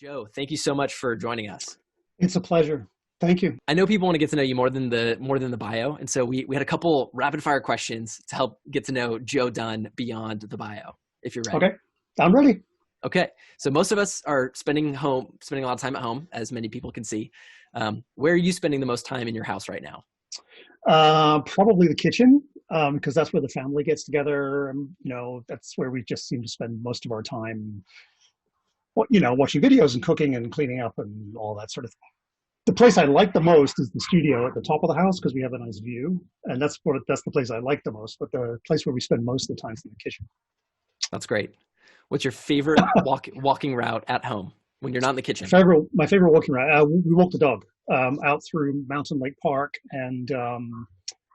Joe, thank you so much for joining us. It's a pleasure. Thank you. I know people want to get to know you more than the bio, and so we had a couple rapid fire questions to help get to know Joe Dunn beyond the bio. If you're ready. Okay, I'm ready. Okay, so most of us are spending a lot of time at home, as many people can see. Where are you spending the most time in your house right now? Probably the kitchen, because that's where the family gets together. And, that's where we just seem to spend most of our time, watching videos and cooking and cleaning up and all that sort of thing. The place I like the most is the studio at the top of the house because we have a nice view, and that's the place I like the most. But the place where we spend most of the time is in the kitchen. That's great. What's your favorite walking route at home when you're not in the kitchen? My favorite walking route. We walk the dog out through Mountain Lake Park and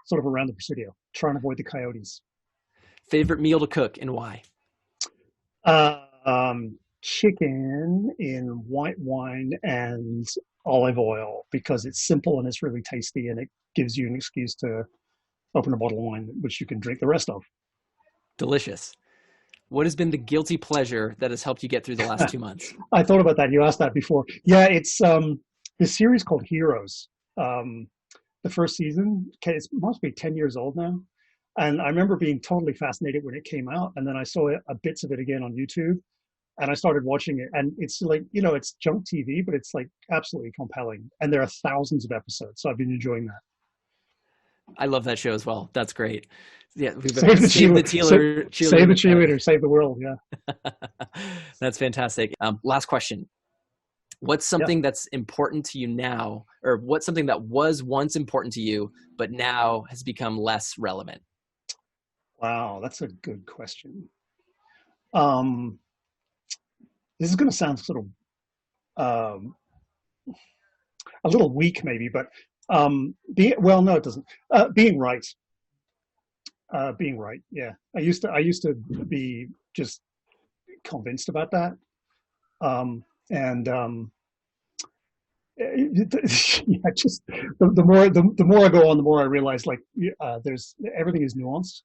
sort of around the Presidio, trying to avoid the coyotes. Favorite meal to cook and why? Chicken in white wine and olive oil because it's simple and it's really tasty and it gives you an excuse to open a bottle of wine, which you can drink the rest of. Delicious. What has been the guilty pleasure that has helped you get through the last 2 months? I thought about that. You asked that before. Yeah, it's this series called Heroes. The first season, it must be 10 years old now. And I remember being totally fascinated when it came out. And then I saw bits of it again on YouTube. And I started watching it. And it's like, it's junk TV, but it's like absolutely compelling. And there are thousands of episodes. So I've been enjoying that. I love that show as well. That's great. Yeah, save the cheerleader, save the world. Yeah, that's fantastic. Last question: what's something that's important to you now, or what's something that was once important to you but now has become less relevant? Wow, that's a good question. This is going to sound sort of a little weak, maybe, but no, it doesn't. Being right. Being right. Yeah. I used to be just convinced about that. Just the more I go on, the more I realize everything is nuanced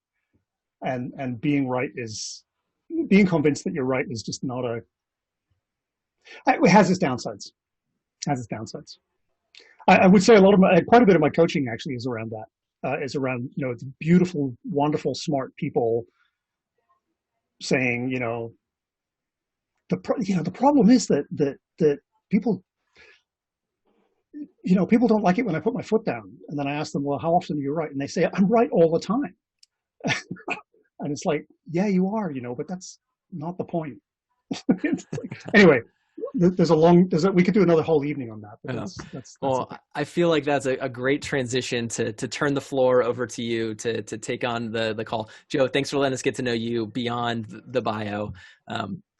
and being convinced that you're right is just not it has its downsides. I would say quite a bit of my coaching actually is around that. Is around the beautiful, wonderful, smart people saying the problem is that people people don't like it when I put my foot down, and then I ask them, well, how often are you right? And they say, I'm right all the time. And it's like, yeah, you are, but that's not the point. Anyway. We could do another whole evening on that. But I feel like that's a great transition to turn the floor over to you to take on the call. Joe, thanks for letting us get to know you beyond the bio.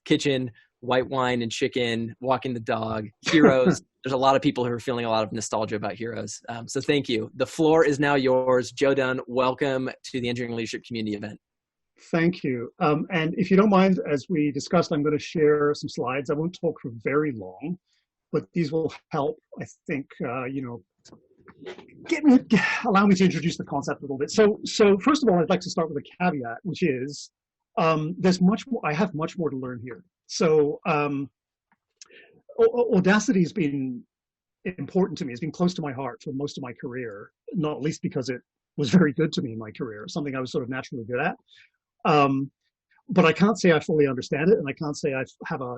Kitchen, white wine and chicken, walking the dog, Heroes. There's a lot of people who are feeling a lot of nostalgia about Heroes. So thank you. The floor is now yours. Joe Dunn, welcome to the Engineering Leadership Community event. Thank you. And if you don't mind, as we discussed, I'm going to share some slides. I won't talk for very long, but these will help, I think, allow me to introduce the concept a little bit. So first of all, I'd like to start with a caveat, which is I have much more to learn here. So Audacity has been important to me. It's been close to my heart for most of my career, not least because it was very good to me in my career, something I was sort of naturally good at. But I can't say I fully understand it, and I can't say I have a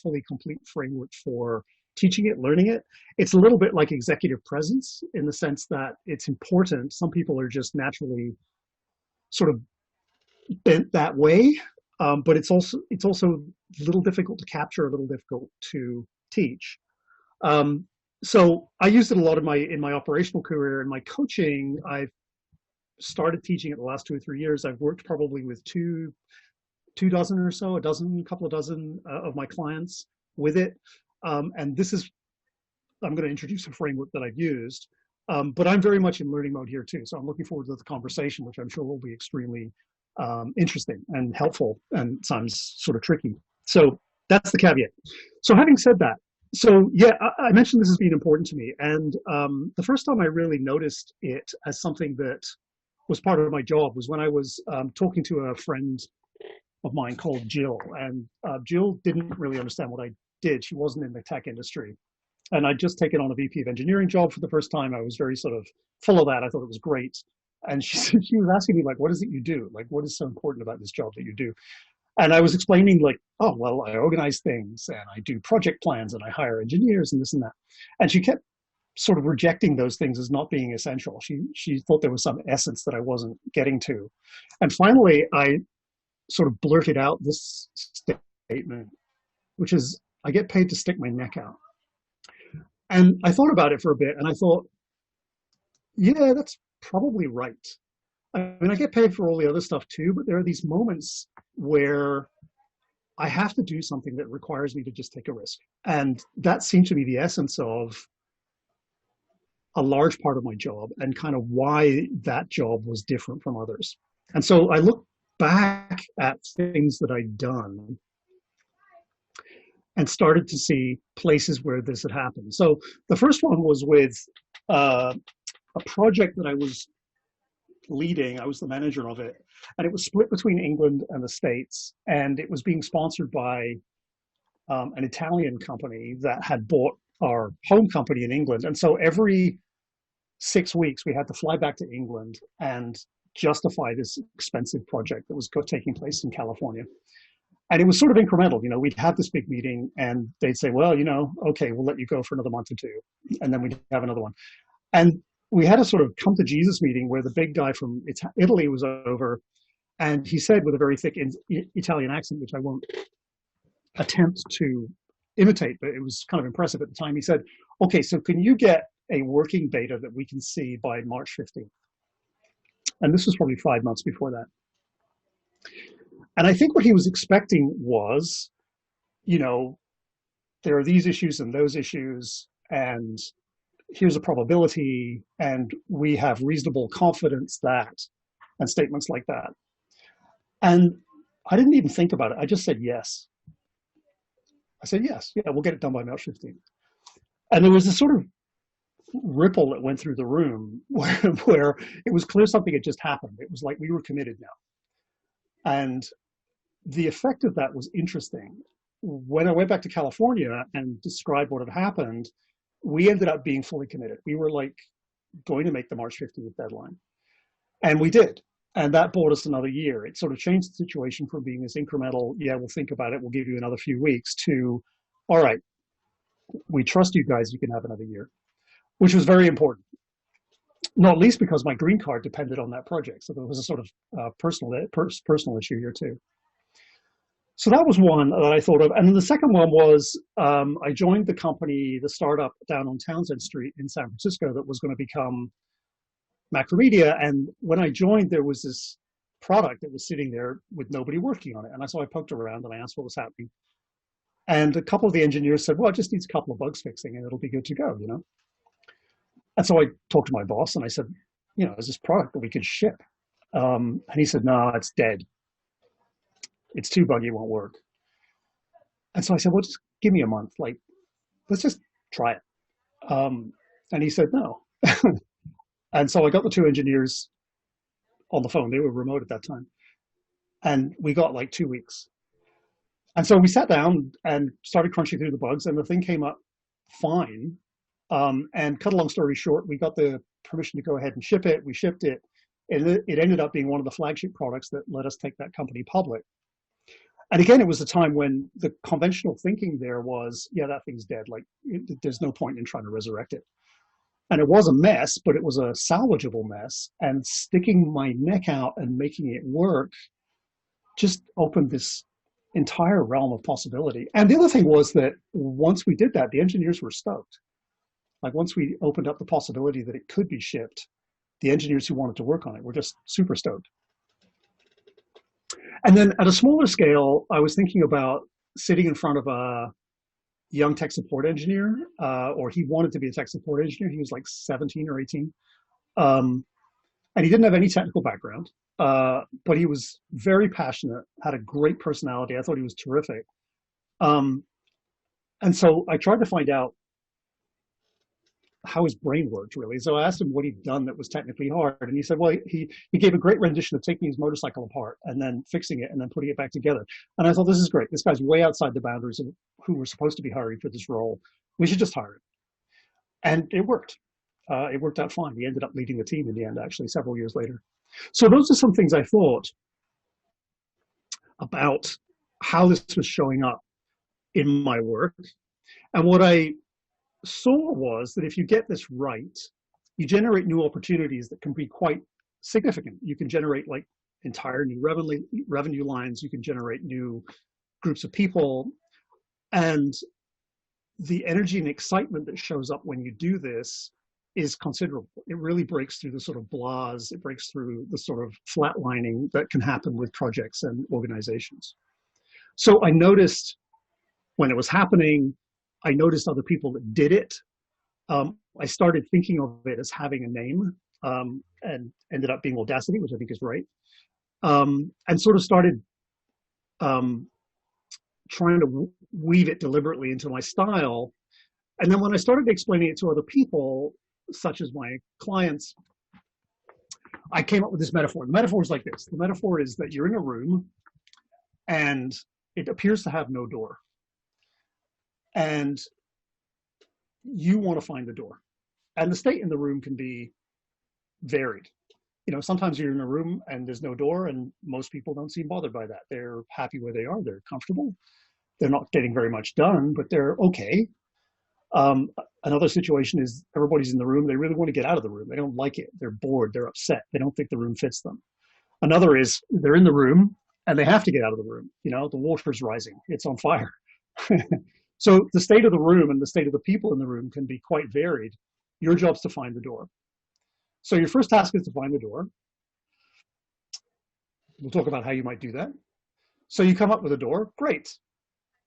fully complete framework for teaching it, learning it. It's a little bit like executive presence in the sense that it's important. Some people are just naturally sort of bent that way, but it's also a little difficult to capture, a little difficult to teach. So I used it a lot in my operational career. In my coaching, I've started teaching it the last 2 or 3 years. I've worked probably with two dozen or so, a couple of dozen of my clients with it. And I'm going to introduce a framework that I've used, but I'm very much in learning mode here too. So I'm looking forward to the conversation, which I'm sure will be extremely interesting and helpful and sounds sort of tricky. So that's the caveat. So having said that, I mentioned this has been important to me. And the first time I really noticed it as something that was part of my job was when I was talking to a friend of mine called Jill. And Jill didn't really understand what I did. She wasn't in the tech industry. And I'd just taken on a VP of engineering job for the first time. I was very sort of full of that. I thought it was great. And she was asking me, like, what is it you do? Like, what is so important about this job that you do? And I was explaining, like, oh, well, I organize things and I do project plans and I hire engineers and this and that. And she kept sort of rejecting those things as not being essential. She thought there was some essence that I wasn't getting to. And finally, I sort of blurted out this statement, which is, I get paid to stick my neck out. And I thought about it for a bit and I thought, yeah, that's probably right. I mean, I get paid for all the other stuff too, but there are these moments where I have to do something that requires me to just take a risk. And that seemed to be the essence of a large part of my job and kind of why that job was different from others. And so I look back at things that I'd done and started to see places where this had happened. So the first one was with a project that I was leading. I was the manager of it, and it was split between England and the States, and it was being sponsored by an Italian company that had bought our home company in England. And so every 6 weeks we had to fly back to England and justify this expensive project that was taking place in California. And it was sort of incremental. You know, we'd have this big meeting and they'd say, well, you know, okay, we'll let you go for another month or two. And then we'd have another one. And we had a sort of come to Jesus meeting where the big guy from Italy was over, and he said with a very thick Italian accent, which I won't attempt to imitate, but it was kind of impressive at the time. He said, okay, so can you get a working beta that we can see by March 15th? And this was probably 5 months before that. And I think what he was expecting was, you know, there are these issues and those issues, and here's a probability, and we have reasonable confidence that, and statements like that. And I didn't even think about it. I just said yes. I said, yes, yeah, we'll get it done by March 15th. And there was this sort of ripple that went through the room where it was clear something had just happened. It was like we were committed now. And the effect of that was interesting. When I went back to California and described what had happened, we ended up being fully committed. We were like going to make the March 15th deadline. And we did. And that bought us another year. It sort of changed the situation from being this incremental, yeah, we'll think about it, we'll give you another few weeks, to, all right, we trust you guys, you can have another year, which was very important. Not least because my green card depended on that project. So there was a sort of personal issue here too. So that was one that I thought of. And then the second one was I joined the company, the startup down on Townsend Street in San Francisco that was going to become Macromedia. And when I joined, there was this product that was sitting there with nobody working on it. And so I poked around and I asked what was happening. And a couple of the engineers said, well, it just needs a couple of bugs fixing and it'll be good to go, you know? And so I talked to my boss and I said, you know, is this product that we could ship? And he said, no, it's dead. It's too buggy, it won't work. And so I said, well, just give me a month. Like, let's just try it. And he said, no. And so I got the two engineers on the phone. They were remote at that time. And we got like 2 weeks. And so we sat down and started crunching through the bugs, and the thing came up fine. And cut a long story short, we got the permission to go ahead and ship it. We shipped it. And it ended up being one of the flagship products that let us take that company public. And again, it was a time when the conventional thinking there was, yeah, that thing's dead. Like, there's no point in trying to resurrect it. And it was a mess, but it was a salvageable mess. And sticking my neck out and making it work just opened this entire realm of possibility. And the other thing was that once we did that, the engineers were stoked. Like, once we opened up the possibility that it could be shipped, the engineers who wanted to work on it were just super stoked. And then at a smaller scale, I was thinking about sitting in front of a young tech support engineer, or he wanted to be a tech support engineer. He was like 17 or 18. And he didn't have any technical background, but he was very passionate, had a great personality. I thought he was terrific. And so I tried to find out how his brain worked, really. So I asked him what he'd done that was technically hard, and he said, well, he gave a great rendition of taking his motorcycle apart and then fixing it and then putting it back together. And I thought, this is great. This guy's way outside the boundaries of who we're supposed to be hiring for this role. We should just hire him. And it worked. It worked out fine. He ended up leading the team in the end, actually, several years later. So those are some things I thought about how this was showing up in my work. And what I saw was that if you get this right, you generate new opportunities that can be quite significant. You can generate like entire new revenue lines. You can generate new groups of people. And the energy and excitement that shows up when you do this is considerable. It really breaks through the sort of blahs. It breaks through the sort of flatlining that can happen with projects and organizations. So I noticed when it was happening, I noticed other people that did it. I started thinking of it as having a name, and ended up being Audacity, which I think is right. And sort of started trying to weave it deliberately into my style. And then when I started explaining it to other people, such as my clients, I came up with this metaphor. The metaphor is like this. The metaphor is that you're in a room and it appears to have no door. And you want to find the door. And the state in the room can be varied. You know, sometimes you're in a room and there's no door, and most people don't seem bothered by that. They're happy where they are. They're comfortable. They're not getting very much done, but they're okay. Another situation is everybody's in the room. They really want to get out of the room. They don't like it. They're bored. They're upset. They don't think the room fits them. Another is they're in the room and they have to get out of the room. You know, the water's rising. It's on fire. So the state of the room and the state of the people in the room can be quite varied. Your job's to find the door. So your first task is to find the door. We'll talk about how you might do that. So you come up with a door. Great.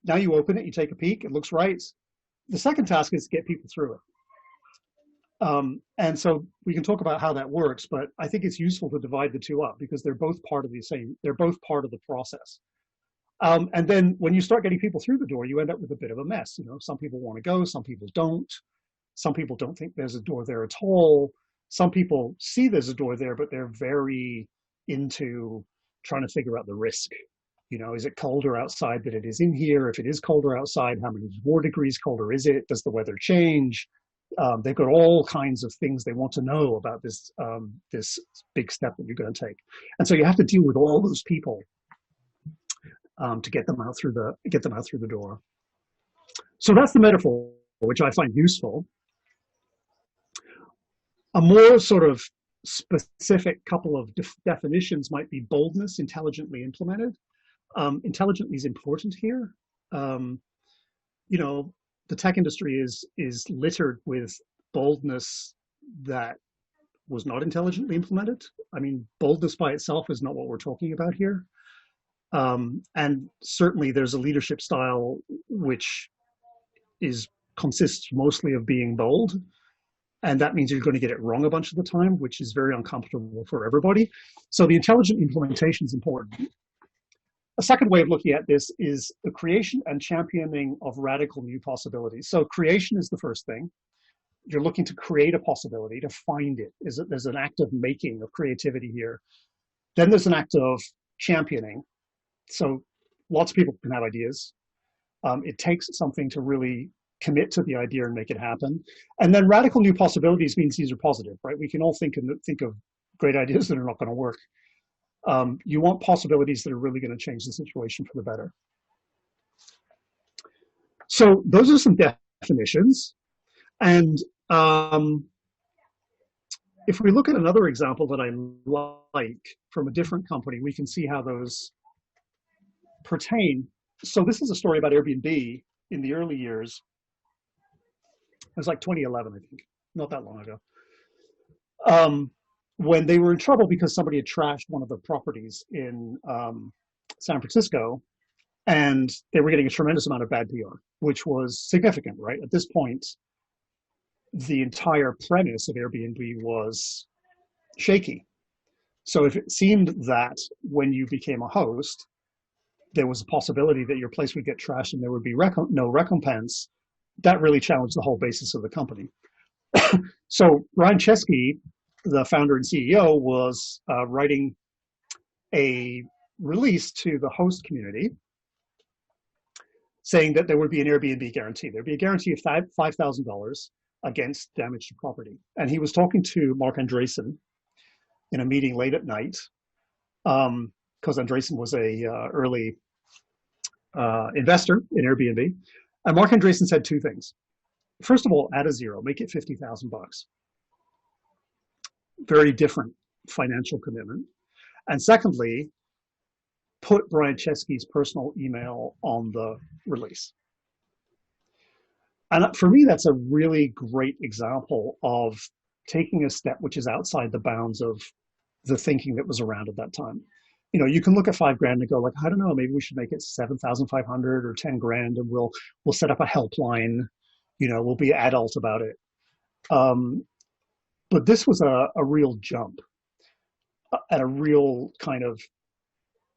Now you open it. You take a peek. It looks right. The second task is to get people through it. And so we can talk about how that works, but I think it's useful to divide the two up because they're both part of the same, they're both part of the process. And then when you start getting people through the door, you end up with a bit of a mess. You know, some people want to go, some people don't. Some people don't think there's a door there at all. Some people see there's a door there, but they're very into trying to figure out the risk. You know, is it colder outside than it is in here? If it is colder outside, how many more degrees colder is it? Does the weather change? They've got all kinds of things they want to know about this, this big step that you're going to take. And so you have to deal with all those people to get them out through the door. So that's the metaphor, which I find useful. A more sort of specific couple of definitions might be boldness, intelligently implemented. Intelligently is important here. You know, the tech industry is littered with boldness that was not intelligently implemented. I mean, boldness by itself is not what we're talking about here. And certainly there's a leadership style which consists mostly of being bold. And that means you're going to get it wrong a bunch of the time, which is very uncomfortable for everybody. So the intelligent implementation is important. A second way of looking at this is the creation and championing of radical new possibilities. So creation is the first thing. You're looking to create a possibility, to find it. There's an act of making, of creativity here. Then there's an act of championing. So lots of people can have ideas. It takes something to really commit to the idea and make it happen. And then radical new possibilities means these are positive, right? We can all think of great ideas that are not going to work. You want possibilities that are really going to change the situation for the better. So those are some definitions. And if we look at another example that I like from a different company, we can see how those pertain. So this is a story about Airbnb in the early years. It was like 2011, I think, not that long ago. When they were in trouble because somebody had trashed one of the properties in San Francisco, and they were getting a tremendous amount of bad PR, which was significant, right? At this point, the entire premise of Airbnb was shaky. So if it seemed that when you became a host, there was a possibility that your place would get trashed and there would be no recompense, that really challenged the whole basis of the company. So Ryan Chesky, the founder and CEO, was writing a release to the host community saying that there would be an Airbnb guarantee. There'd be a guarantee of $5,000 against damage to property. And he was talking to Mark Andreessen in a meeting late at night, because Andreessen was a early investor in Airbnb. And Mark Andreessen said two things. First of all, add a zero, make it $50,000. Very different financial commitment. And secondly, put Brian Chesky's personal email on the release. And for me, that's a really great example of taking a step which is outside the bounds of the thinking that was around at that time. You know, you can look at $5,000 and go like, I don't know, maybe we should make it 7,500 or 10 grand, and we'll set up a helpline. You know, we'll be adult about it. But this was a real jump and a real kind of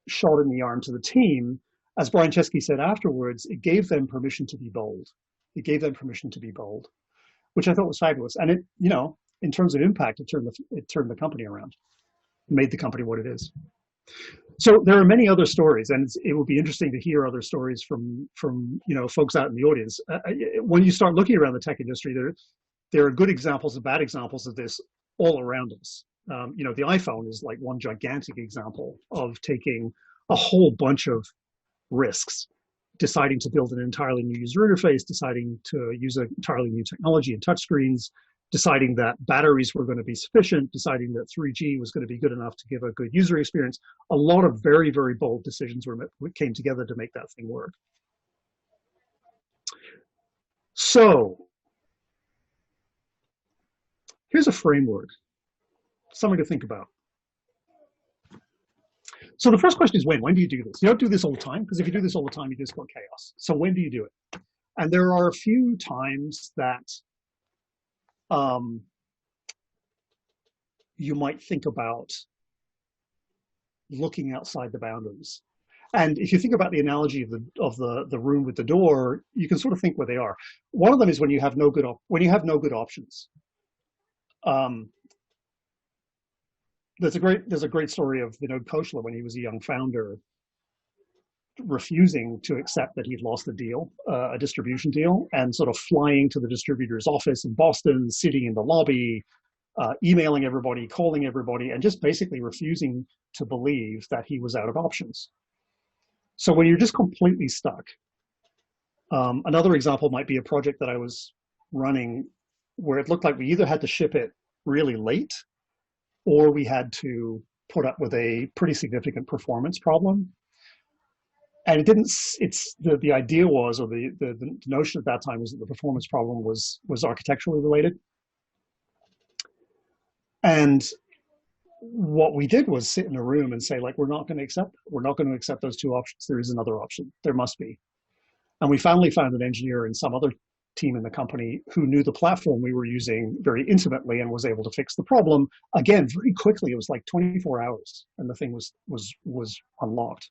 shot in the arm to the team. As Brian Chesky said afterwards, it gave them permission to be bold. It gave them permission to be bold, which I thought was fabulous. And it, you know, in terms of impact, it turned the company around, made the company what it is. So there are many other stories, and it will be interesting to hear other stories from you know, folks out in the audience. When you start looking around the tech industry, there are good examples and bad examples of this all around us. You know, the iPhone is like one gigantic example of taking a whole bunch of risks, deciding to build an entirely new user interface, deciding to use an entirely new technology and touchscreens, deciding that batteries were going to be sufficient, deciding that 3G was going to be good enough to give a good user experience. A lot of very, very bold decisions came together to make that thing work. So here's a framework, something to think about. So the first question is when? When do you do this? You don't do this all the time, because if you do this all the time, you just got chaos. So when do you do it? And there are a few times that you might think about looking outside the boundaries. And if you think about the analogy of the room with the door, you can sort of think where they are. One of them is when you have no good options. There's a great story of Vinod Khosla when he was a young founder, refusing to accept that he'd lost a deal, a distribution deal, and sort of flying to the distributor's office in Boston, sitting in the lobby, emailing everybody, calling everybody, and just basically refusing to believe that he was out of options. So when you're just completely stuck, another example might be a project that I was running where it looked like we either had to ship it really late, or we had to put up with a pretty significant performance problem. And it didn't, the idea was, or the notion at that time was that the performance problem was architecturally related. And what we did was sit in a room and say, like, we're not going to accept those two options. There is another option. There must be. And we finally found an engineer in some other team in the company who knew the platform we were using very intimately and was able to fix the problem. Again, very quickly. It was like 24 hours and the thing was unlocked.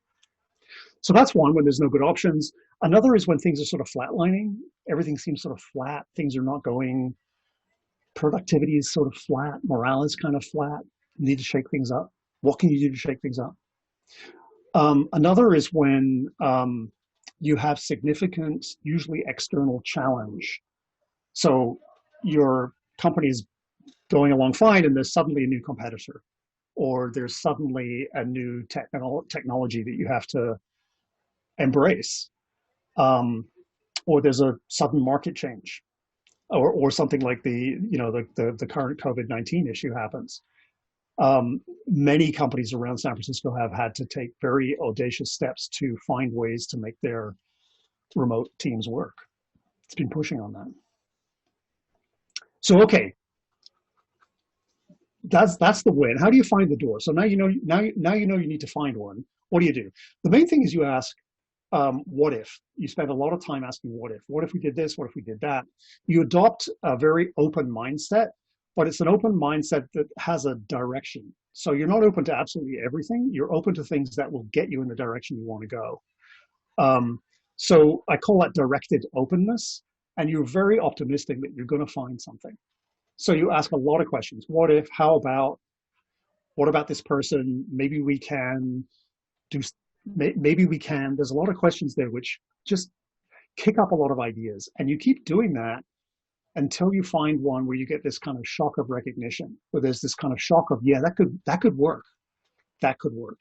So that's one, when there's no good options. Another is when things are sort of flatlining. Everything seems sort of flat. Things are not going. Productivity is sort of flat. Morale is kind of flat. You need to shake things up. What can you do to shake things up? Another is when you have significant, usually external challenge. So your company's going along fine and there's suddenly a new competitor, or there's suddenly a new technology that you have to embrace, or there's a sudden market change, or something like the current COVID-19 issue happens. Many companies around San Francisco have had to take very audacious steps to find ways to make their remote teams work. It's been pushing on that. So, okay, that's the win. How do you find the door? So now you know you need to find one. What do you do? The main thing is you ask, what if? You spend a lot of time asking what if. What if we did this? What if we did that? You adopt a very open mindset, but it's an open mindset that has a direction. So you're not open to absolutely everything. You're open to things that will get you in the direction you want to go. So I call that directed openness. And you're very optimistic that you're going to find something. So you ask a lot of questions. What if, how about, what about this person? Maybe we can do, maybe we can. There's a lot of questions there which just kick up a lot of ideas. And you keep doing that until you find one where you get this kind of shock of recognition, where there's this kind of shock of, yeah, that could work. That could work.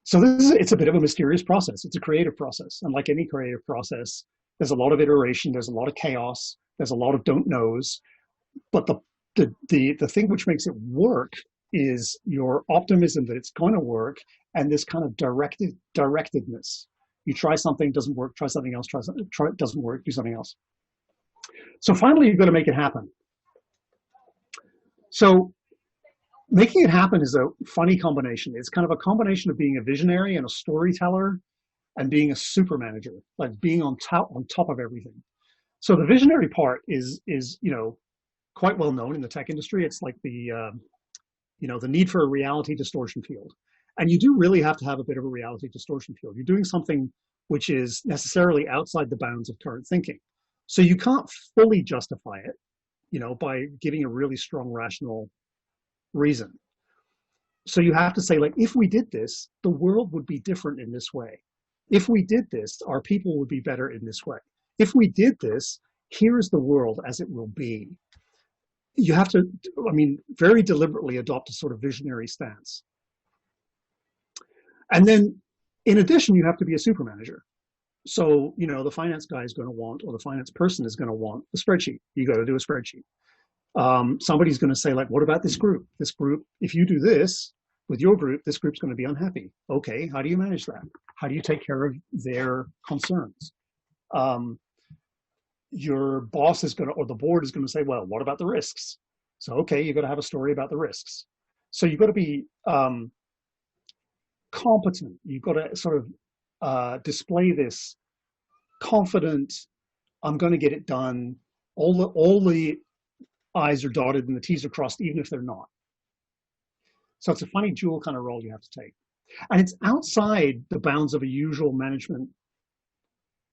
So it's a bit of a mysterious process. It's a creative process. And like any creative process, there's a lot of iteration, there's a lot of chaos, there's a lot of don't knows. But the thing which makes it work is your optimism that it's going to work, and this kind of directedness. You try something, doesn't work, try something else, try it, doesn't work, do something else. So finally, you've got to make it happen. So making it happen is a funny combination. It's kind of a combination of being a visionary and a storyteller and being a super manager, like being on top of everything. So the visionary part is quite well known in the tech industry. It's like the need for a reality distortion field. And you do really have to have a bit of a reality distortion field. You're doing something which is necessarily outside the bounds of current thinking. So you can't fully justify it, by giving a really strong rational reason. So you have to say, like, if we did this, the world would be different in this way. If we did this, our people would be better in this way. If we did this, here's the world as it will be. You have to, very deliberately adopt a sort of visionary stance. And then, in addition, you have to be a super manager. So, the finance guy is going to want, or the finance person is going to want a spreadsheet. You got to do a spreadsheet. Somebody's going to say, like, what about this group? This group, if you do this with your group, this group's going to be unhappy. Okay, how do you manage that? How do you take care of their concerns? Your boss is going to, or the board is going to say, well, what about the risks? So, okay, you've got to have a story about the risks. So you've got to be competent. You've got to sort of display this confident, I'm going to get it done. All the I's are dotted and the T's are crossed, even if they're not. So it's a funny dual kind of role you have to take. And it's outside the bounds of a usual management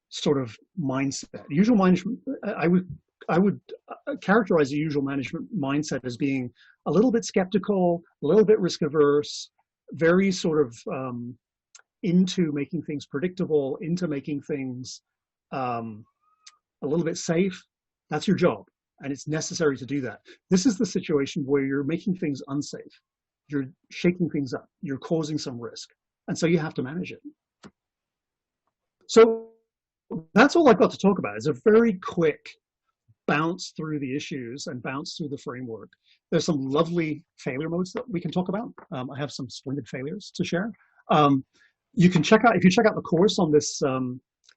sort of mindset. Usual management, I would characterize the usual management mindset as being a little bit skeptical, a little bit risk averse, very sort of into making things predictable, into making things a little bit safe. That's your job, and it's necessary to do that. This is the situation where you're making things unsafe. You're shaking things up. You're causing some risk, and so you have to manage it. So that's all I've got to talk about. It's a very quick bounce through the issues and bounce through the framework. There's some lovely failure modes that we can talk about. I have some splendid failures to share. You can check out, if you check out the course on this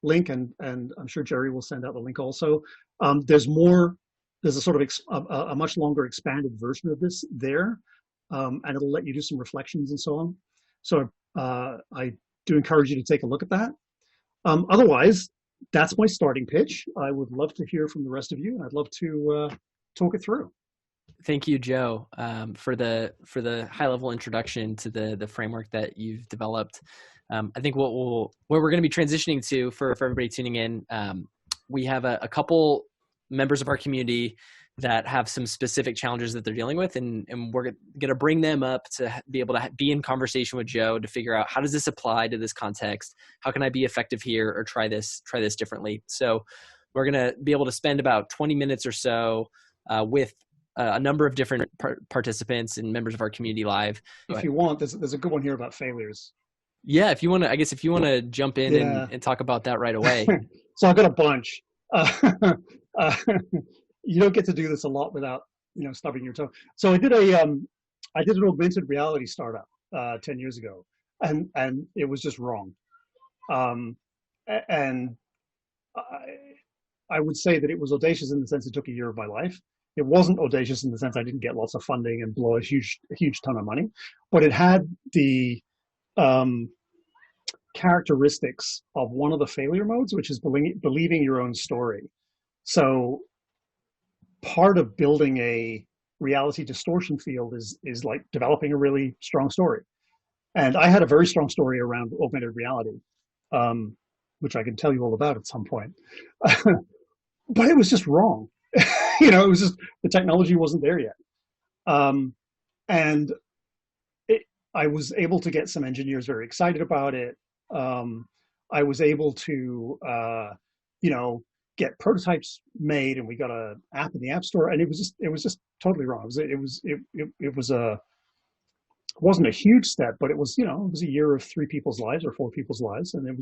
link, and I'm sure Jerry will send out the link also. There's a sort of a much longer expanded version of this there, and it'll let you do some reflections and so on. So I do encourage you to take a look at that. Otherwise, that's my starting pitch. I would love to hear from the rest of you, and I'd love to talk it through. Thank you, Joe, for the high level introduction to the framework that you've developed. I think what we're going to be transitioning to for everybody tuning in, we have a couple members of our community that have some specific challenges that they're dealing with, and we're going to bring them up to be able to be in conversation with Joe to figure out, how does this apply to this context? How can I be effective here, or try this differently? So we're going to be able to spend about 20 minutes or so with a number of different participants and members of our community live. If you want, there's a good one here about failures. Yeah, if you want to jump in and talk about that right away. So I've got a bunch. You don't get to do this a lot without stubbing your toe. So I did an augmented reality startup 10 years ago, and it was just wrong. And I would say that it was audacious in the sense it took a year of my life. It wasn't audacious in the sense I didn't get lots of funding and blow a huge ton of money, but it had the characteristics of one of the failure modes, which is believing your own story. So part of building a reality distortion field is like developing a really strong story. And I had a very strong story around augmented reality, which I can tell you all about at some point. But it was just wrong. It was just the technology wasn't there yet. Um, and it, I was able to get some engineers very excited about it. Um, I was able to, you know, get prototypes made, and we got an app in the App Store, and it was just totally wrong. It was a it wasn't a huge step, but it was, it was a year of 3 people's lives or 4 people's lives, and it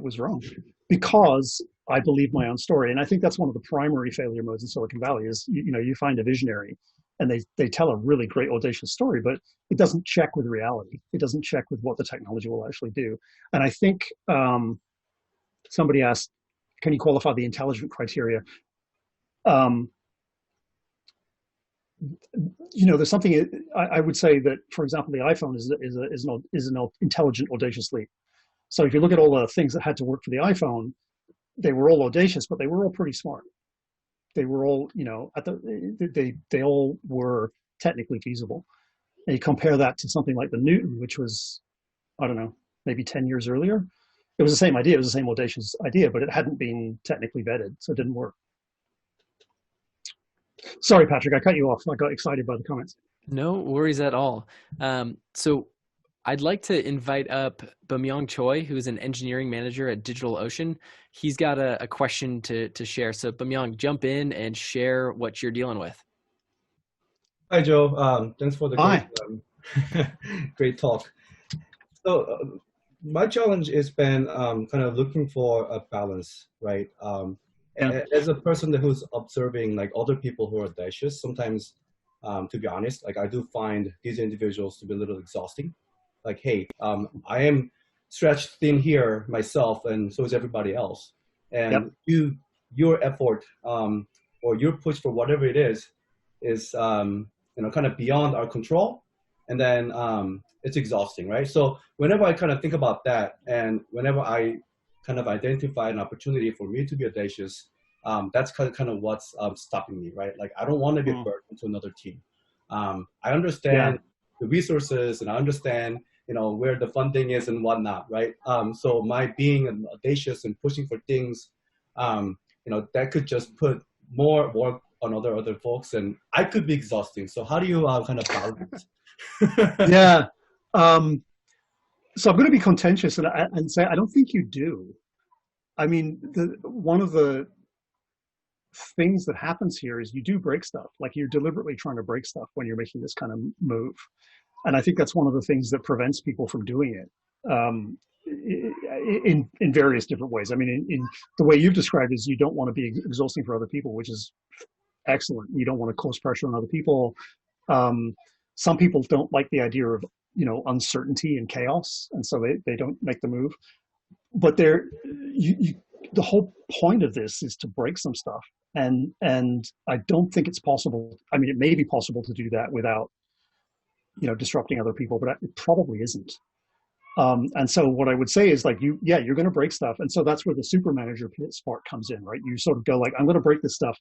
was wrong because I believe my own story. And I think that's one of the primary failure modes in Silicon Valley is, you find a visionary and they tell a really great audacious story, but it doesn't check with reality. It doesn't check with what the technology will actually do. And I think somebody asked, can you qualify the intelligent criteria? Um, there's something I would say that, for example, the iPhone is an intelligent, audacious leap. So if you look at all the things that had to work for the iPhone, they were all audacious, but they were all pretty smart. They were all, they all were technically feasible. And you compare that to something like the Newton, which was, I don't know, maybe 10 years earlier. It was the same idea. It was the same audacious idea, but it hadn't been technically vetted, so it didn't work. Sorry, Patrick, I cut you off. I got excited by the comments. No worries at all. So I'd like to invite up Bamyong Choi, who is an engineering manager at DigitalOcean. He's got a question to share. So Bamyong, jump in and share what you're dealing with. Hi, Joe. Thanks for the great talk. So my challenge has been kind of looking for a balance, right? As a person who's observing like other people who are audacious, sometimes, to be honest, like I do find these individuals to be a little exhausting. Like, hey, I am stretched thin here myself, and so is everybody else. And your effort or your push for whatever it is kind of beyond our control, and then it's exhausting, right? So whenever I kind of think about that, and whenever I kind of identify an opportunity for me to be audacious, that's kind of what's stopping me, right? Like I don't want to be a burden to another team. I understand the resources, and I understand where the funding is and whatnot, right? So my being audacious and pushing for things, that could just put more work on other folks, and I could be exhausting. So how do you kind of balance? Yeah. So I'm going to be contentious and say I don't think you do. I mean, one of the things that happens here is you do break stuff. Like you're deliberately trying to break stuff when you're making this kind of move. And I think that's one of the things that prevents people from doing it in various different ways. I mean, in the way you've described is you don't want to be exhausting for other people, which is excellent. You don't want to cause pressure on other people. Some people don't like the idea of uncertainty and chaos, and so they don't make the move. But the whole point of this is to break some stuff, and I don't think it's possible. I mean, it may be possible to do that without disrupting other people, but it probably isn't. And so what I would say is like you're going to break stuff, and so that's where the super manager part comes in, right? You sort of go like, I'm going to break this stuff.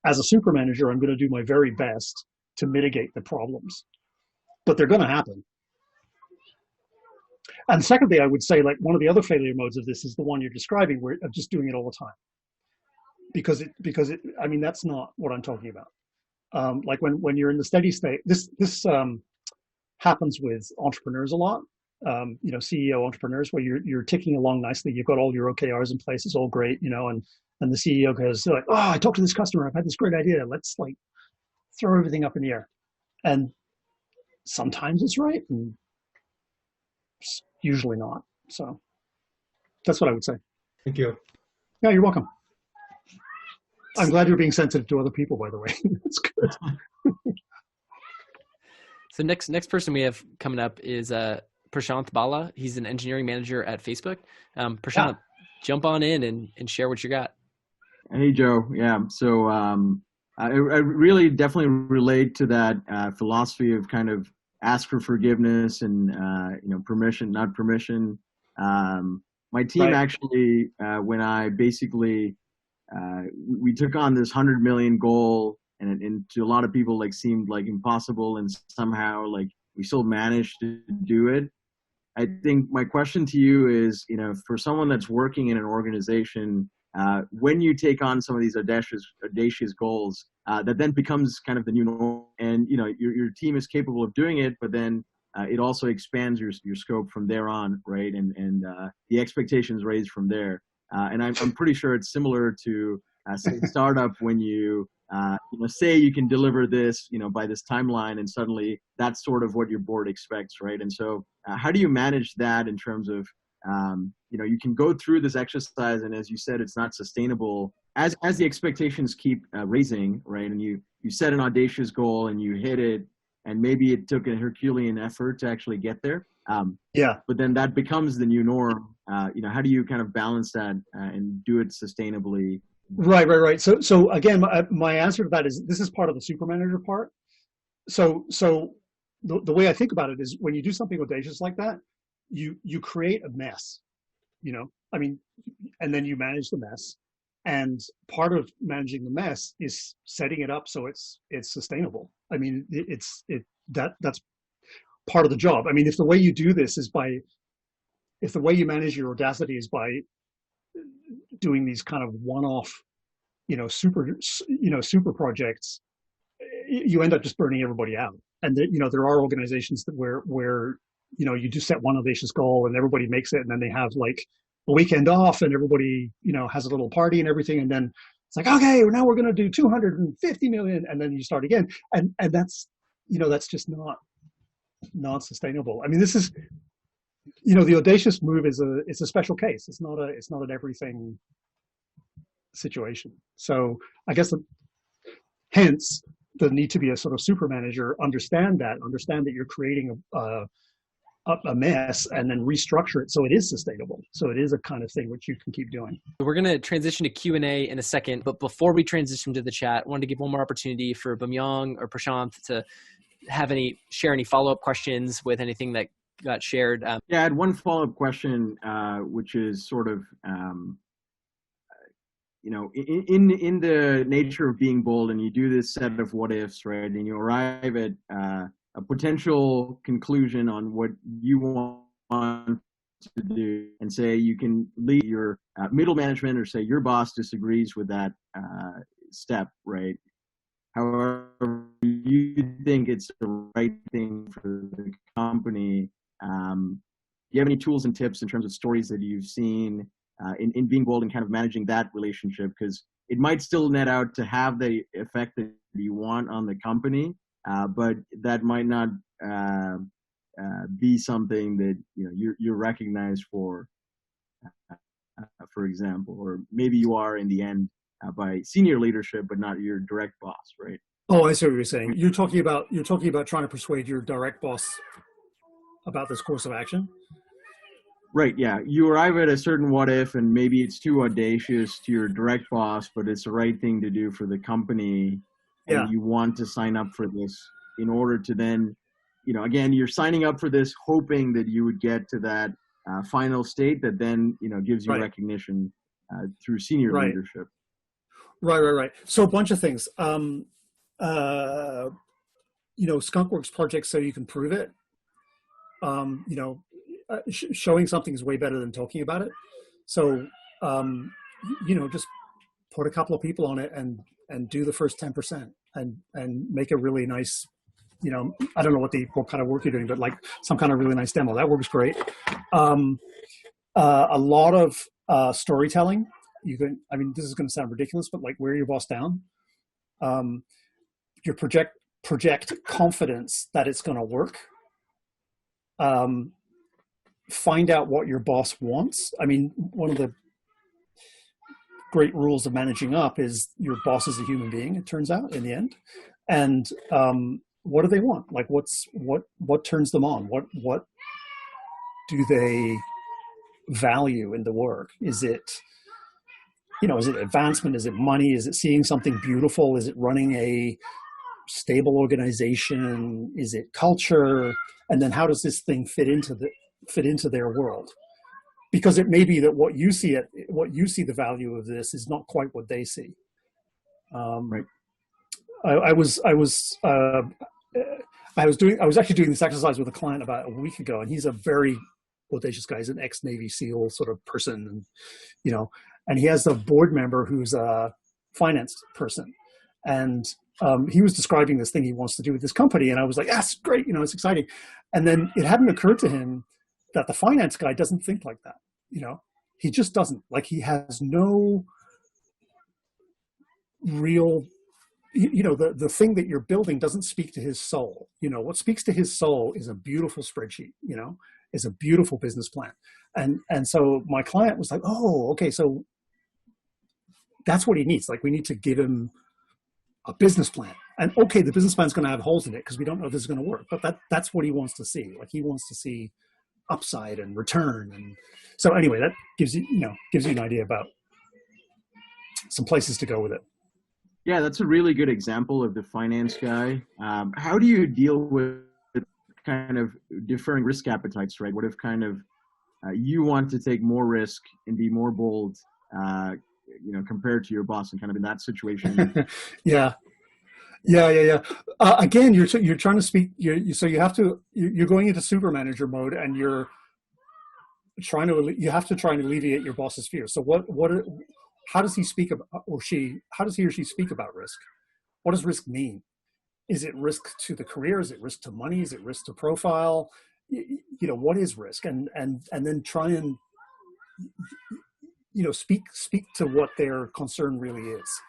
As a super manager, I'm going to do my very best to mitigate the problems, but they're going to happen. And secondly, I would say like one of the other failure modes of this is the one you're describing, where of just doing it all the time, because I mean, that's not what I'm talking about. Like when you're in the steady state, this happens with entrepreneurs a lot. CEO entrepreneurs, where you're ticking along nicely, you've got all your OKRs in place, it's all great, and the CEO goes like, oh, I talked to this customer, I've had this great idea, let's like throw everything up in the air. And sometimes it's right, and usually not. So that's what I would say. Thank you. Yeah, you're welcome. I'm glad you're being sensitive to other people, by the way. That's good. So next person we have coming up is Prashant Bala. He's an engineering manager at Facebook. Prashant, jump on in and share what you got. Hey, Joe. Yeah. So I really definitely relate to that philosophy of kind of ask for forgiveness and, permission, not permission. My team actually, when I basically, we took on this 100 million goal, and to a lot of people like seemed like impossible, and somehow like we still managed to do it. I think my question to you is, for someone that's working in an organization when you take on some of these audacious goals, that then becomes kind of the new norm. And your team is capable of doing it, but then it also expands your scope from there on, right? And the expectations raised from there. And I'm pretty sure it's similar to say startup when you say you can deliver this by this timeline, and suddenly that's sort of what your board expects, right? And so how do you manage that in terms of you can go through this exercise, and as you said, it's not sustainable as the expectations keep raising, right? And you set an audacious goal and you hit it, and maybe it took a Herculean effort to actually get there. But then that becomes the new norm. How do you kind of balance that and do it sustainably? Right. So again, my answer to that is this is part of the super manager part. So the way I think about it is when you do something audacious like that, you create a mess, and then you manage the mess. And part of managing the mess is setting it up so it's sustainable. I mean, that's part of the job. I mean, if the way you do this is if the way you manage your Audacity is by doing these kind of one-off, super projects, you end up just burning everybody out. And there are organizations where you do set one audacious goal and everybody makes it, and then they have like a weekend off and everybody, has a little party and everything. And then it's like, okay, now we're going to do 250 million. And then you start again. And that's, that's just not sustainable. I mean, this is, the audacious move it's a special case. It's not an everything situation. So I guess hence the need to be a sort of super manager, understand that you're creating a mess and then restructure it so it is sustainable. So it is a kind of thing which you can keep doing. We're going to transition to Q&A in a second, but before we transition to the chat, I wanted to give one more opportunity for Bumyong or Prashanth to share any follow-up questions with anything that got shared. I had one follow-up question, which is sort of, in the nature of being bold, and you do this set of what ifs, right? And you arrive at a potential conclusion on what you want to do, and say you can lead your middle management, or say your boss disagrees with that step, right? However, you think it's the right thing for the company. Do you have any tools and tips in terms of stories that you've seen in being bold and kind of managing that relationship? Because it might still net out to have the effect that you want on the company, but that might not be something that you're recognized for example, or maybe you are in the end by senior leadership, but not your direct boss, right? Oh, I see what you're saying. You're talking about trying to persuade your direct boss about this course of action. Right. Yeah. You arrive at a certain what if, and maybe it's too audacious to your direct boss, but it's the right thing to do for the company. And you want to sign up for this in order to then, again, you're signing up for this hoping that you would get to that final state that then, gives you recognition through senior leadership. Right. So a bunch of things. Skunkworks projects so you can prove it. Showing something is way better than talking about it. So, just put a couple of people on it and do the first 10% and make a really nice, I don't know what kind of work you're doing, but like some kind of really nice demo. That works great. A lot of storytelling. This is going to sound ridiculous, but like wear your boss down. You project confidence that it's going to work. Find out what your boss wants. I mean, one of the great rules of managing up is your boss is a human being, it turns out, in the end. And what do they want? Like, what turns them on? What do they value in the work? Is it advancement? Is it money? Is it seeing something beautiful? Is it running a stable organization? Is it culture? And then how does this thing fit into their world? Because it may be that what you see the value of this is not quite what they see. Right. I was actually doing this exercise with a client about a week ago, and he's a very audacious guy. He's an ex-Navy SEAL sort of person, and and he has a board member who's a finance person, and he was describing this thing he wants to do with this company, and I was like, "Yes, great, you know, it's exciting." And then it hadn't occurred to him that the finance guy doesn't think like that. You know, he just doesn't. Like, he has no real, you know, the thing that you're building doesn't speak to his soul. You know, what speaks to his soul is a beautiful spreadsheet, you know, is a beautiful business plan. And so my client was like, "Oh, okay, so that's what he needs. Like, we need to give him a business plan. And okay, the business plan is going to have holes in it because we don't know if this is going to work, but that's what he wants to see. Like, he wants to see upside and return." And so anyway, that gives you an idea about some places to go with it. Yeah, that's a really good example of the finance guy. How do you deal with kind of differing risk appetites, right? What if kind of you want to take more risk and be more bold, you know, compared to your boss, and kind of in that situation? Yeah. Again, you're trying to speak. You're going into super manager mode, and you have to try and alleviate your boss's fears. So how does he speak about, or she? How does he or she speak about risk? What does risk mean? Is it risk to the career? Is it risk to money? Is it risk to profile? You know, what is risk? And then try and, you know, speak to what their concern really is.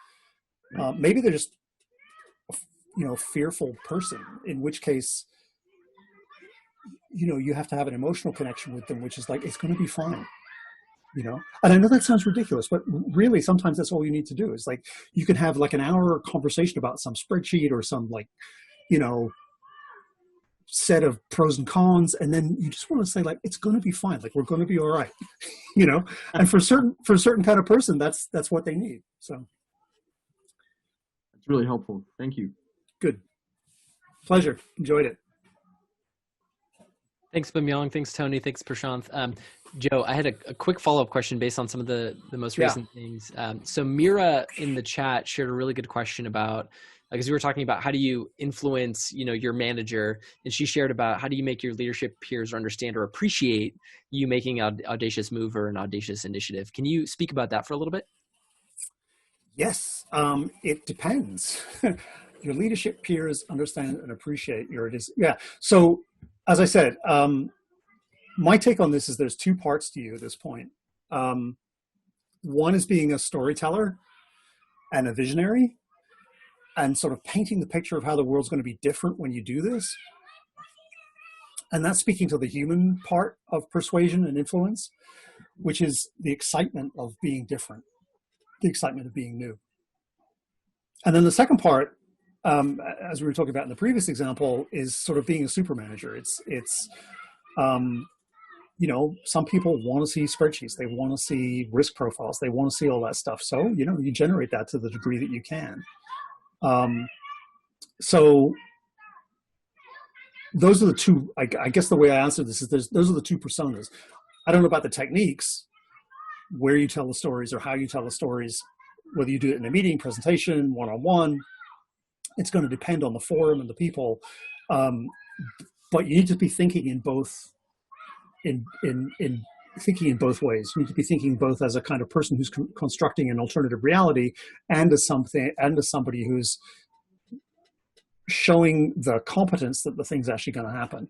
Maybe they're just, you know, fearful person, in which case, you know, you have to have an emotional connection with them, which is like, it's going to be fine, you know. And I know that sounds ridiculous, but really sometimes that's all you need to do. Is like, you can have like an hour conversation about some spreadsheet or some, like, you know, set of pros and cons, and then you just want to say, like, it's going to be fine, like, we're going to be all right. You know. And for a certain kind of person, that's what they need. So that's really helpful. Thank you. Good. Pleasure. Enjoyed it. Thanks, Bimyong. Thanks, Tony. Thanks, Prashanth. Joe, I had a quick follow-up question based on some of the most recent things. So Mira in the chat shared a really good question about, because we were talking about how do you influence, you know, your manager, and she shared about how do you make your leadership peers understand or appreciate you making an audacious move or an audacious initiative. Can you speak about that for a little bit? Yes, it depends. Your leadership peers understand and appreciate yeah. So as I said, my take on this is there's two parts to you at this point. One is being a storyteller and a visionary, and sort of painting the picture of how the world's going to be different when you do this. And that's speaking to the human part of persuasion and influence, which is the excitement of being different, the excitement of being new. And then the second part, as we were talking about in the previous example, is sort of being a super manager. It's you know, some people want to see spreadsheets. They want to see risk profiles. They want to see all that stuff. So, you know, you generate that to the degree that you can. So those are the two, I guess the way I answer this is those are the two personas. I don't know about the techniques, where you tell the stories or how you tell the stories, whether you do it in a meeting, presentation, one-on-one. It's going to depend on the forum and the people. But you need to be thinking in both, thinking in both ways. You need to be thinking both as a kind of person who's constructing an alternative reality, and as somebody who's showing the competence that the thing's actually going to happen.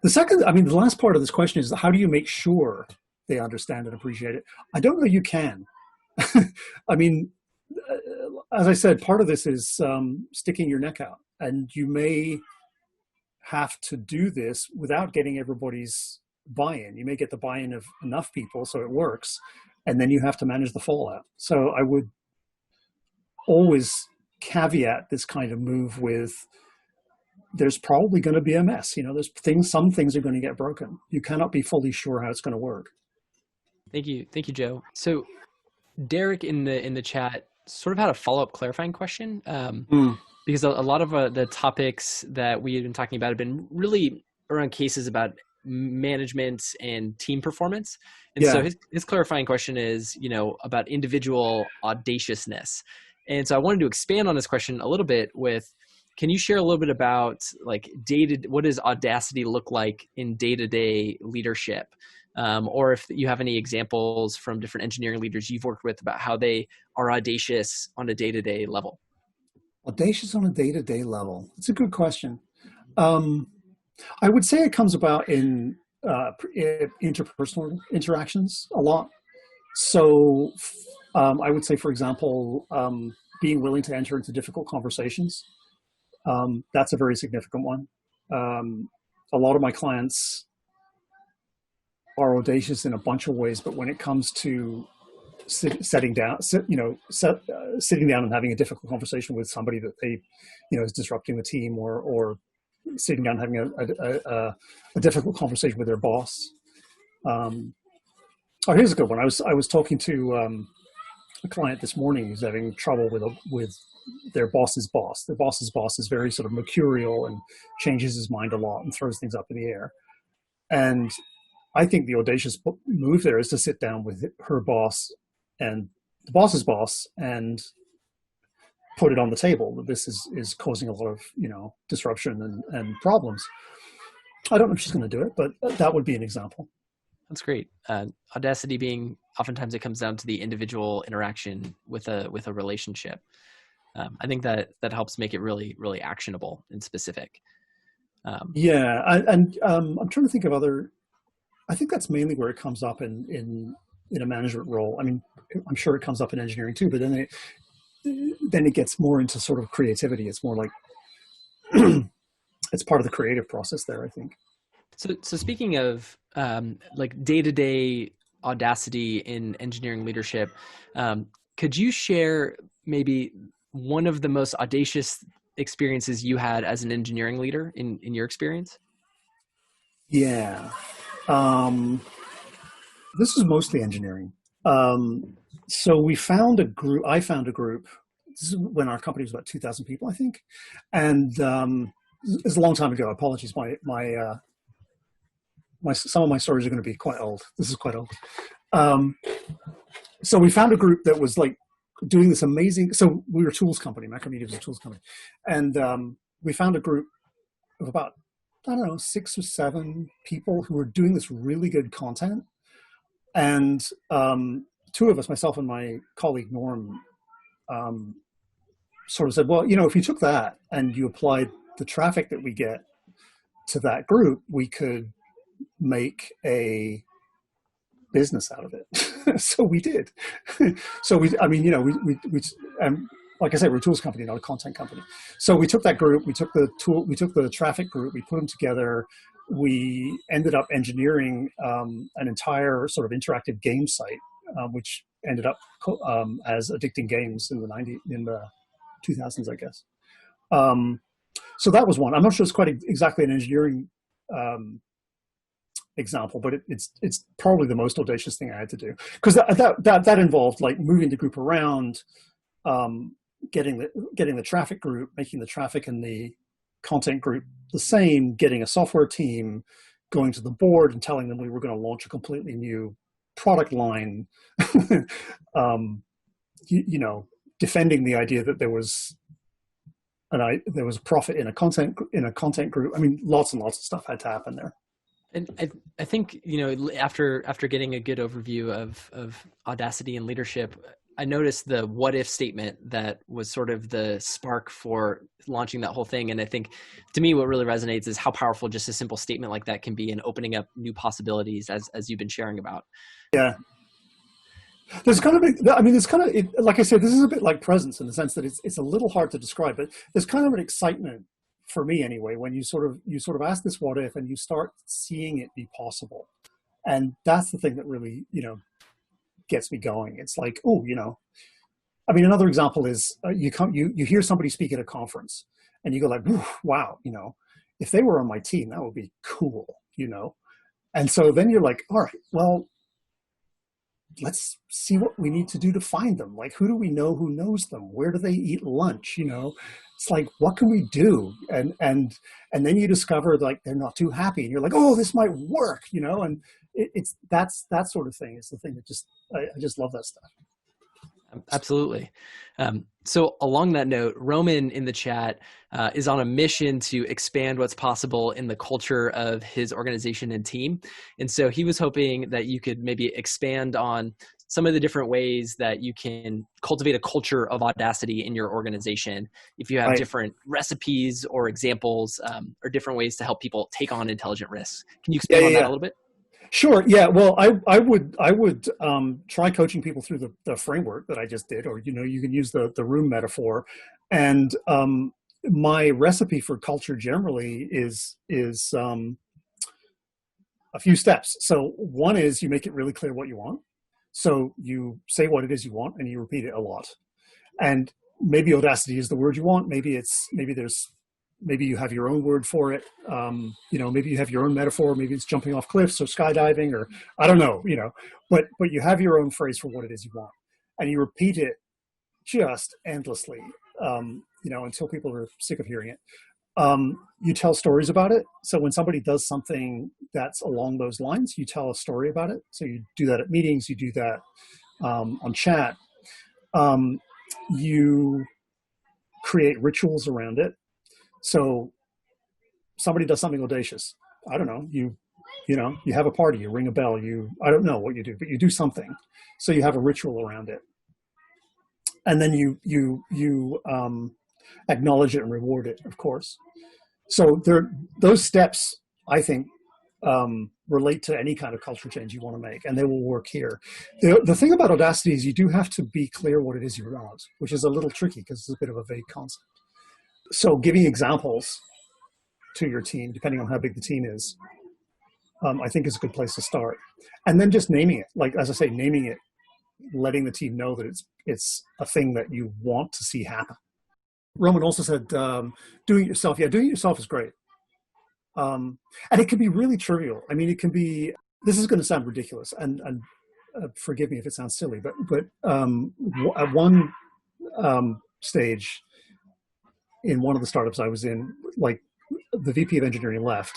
The last part of this question is, how do you make sure they understand and appreciate it? I don't know you can. I mean, as I said, part of this is sticking your neck out, and you may have to do this without getting everybody's buy-in. You may get the buy-in of enough people so it works, and then you have to manage the fallout. So I would always caveat this kind of move with, there's probably going to be a mess. You know, some things are going to get broken. You cannot be fully sure how it's going to work. Thank you, Joe. So Derek in the chat sort of had a follow-up clarifying question, because a lot of the topics that we have been talking about have been really around cases about management and team performance. And so his clarifying question is, you know, about individual audaciousness. And so I wanted to expand on this question a little bit with, can you share a little bit about, like, what does audacity look like in day-to-day leadership? or if you have any examples from different engineering leaders you've worked with about how they are audacious on a day-to-day level. Audacious on a day-to-day level. It's a good question. I would say it comes about in interpersonal interactions a lot. So I would say, for example, being willing to enter into difficult conversations. That's a very significant one. A lot of my clients are audacious in a bunch of ways, but when it comes to sitting down and having a difficult conversation with somebody that they, is disrupting the team, or sitting down and having a difficult conversation with their boss. Here's a good one. I was talking to a client this morning who's having trouble with their boss's boss. Their boss's boss is very sort of mercurial and changes his mind a lot and throws things up in the air. And I think the audacious move there is to sit down with her boss and the boss's boss and put it on the table that this is causing a lot of, disruption and problems. I don't know if she's going to do it, but that would be an example. That's great. Audacity being, oftentimes it comes down to the individual interaction with a relationship. I think that helps make it really, really actionable and specific. I'm trying to think of other. I think that's mainly where it comes up in a management role. I mean, I'm sure it comes up in engineering too, but then it gets more into sort of creativity. It's more like it's part of the creative process there, I think. So speaking of like day-to-day Audacity in engineering leadership, could you share maybe one of the most audacious experiences you had as an engineering leader in your experience? Yeah. This is mostly engineering. So we found a group, I found a group, this is when our company was about 2,000 people, I think. And it's a long time ago. Apologies. Some of my stories are going to be quite old. This is quite old. So we found a group that was like doing this amazing, so we were a tools company, Macromedia was a tools company. And we found a group of about, 6 or 7 people who were doing this really good content. And 2 of us, myself and my colleague Norm, sort of said, well, if you took that and you applied the traffic that we get to that group, we could make a business out of it. So we did. So like I said, we're a tools company, not a content company. So we took that group, we took the traffic group, we put them together. We ended up engineering an entire sort of interactive game site, which ended up as Addicting Games in the 2000s, I guess. So that was one. I'm not sure it's quite exactly an engineering example, but it's probably the most audacious thing I had to do, because that involved like moving the group around, getting the traffic group, making the traffic and the content group the same, getting a software team, going to the board and telling them we were going to launch a completely new product line, defending the idea that there was profit in a content group. I mean, lots and lots of stuff had to happen there. And I think, after getting a good overview of Audacity and leadership, I noticed the what if statement that was sort of the spark for launching that whole thing. And I think to me, what really resonates is how powerful just a simple statement like that can be in opening up new possibilities, as you've been sharing about. Yeah. There's kind of, like I said, this is a bit like presence in the sense that it's a little hard to describe, but there's kind of an excitement for me anyway, when you sort of ask this what if and you start seeing it be possible. And that's the thing that really, gets me going. It's like, another example is you hear somebody speak at a conference and you go like, wow, if they were on my team, that would be cool, And so then you're like, all right, well, let's see what we need to do to find them. Like, who do we know who knows them? Where do they eat lunch? It's like, what can we do? And then you discover like they're not too happy, and you're like, oh, this might work, And it's that sort of thing is the thing that I just love that stuff. Absolutely. So along that note, Roman in the chat is on a mission to expand what's possible in the culture of his organization and team. And so he was hoping that you could maybe expand on some of the different ways that you can cultivate a culture of audacity in your organization. If you have different recipes or examples or different ways to help people take on intelligent risks. Can you expand on that a little bit? Sure. Yeah. Well, I would try coaching people through the framework that I just did, or, you can use the room metaphor. And my recipe for culture generally is a few steps. So one is you make it really clear what you want. So you say what it is you want and you repeat it a lot. And maybe audacity is the word you want. Maybe you have your own word for it. Maybe you have your own metaphor. Maybe it's jumping off cliffs or skydiving, or I don't know, but you have your own phrase for what it is you want, and you repeat it just endlessly, until people are sick of hearing it. You tell stories about it. So when somebody does something that's along those lines, you tell a story about it. So you do that at meetings, you do that on chat. You create rituals around it. So somebody does something audacious. I don't know, you have a party, you ring a bell, I don't know what you do, but you do something. So you have a ritual around it. And then you acknowledge it and reward it, of course. So those steps, I think, relate to any kind of culture change you want to make, and they will work here. The thing about Audacity is you do have to be clear what it is you want, which is a little tricky because it's a bit of a vague concept. So giving examples to your team, depending on how big the team is, I think is a good place to start. And then just naming it, like, as I say, naming it, letting the team know that it's a thing that you want to see happen. Roman also said, doing it yourself. Yeah, doing it yourself is great. And it can be really trivial. I mean, it can be, this is going to sound ridiculous, and forgive me if it sounds silly, but at one stage in one of the startups I was in, like, the VP of engineering left,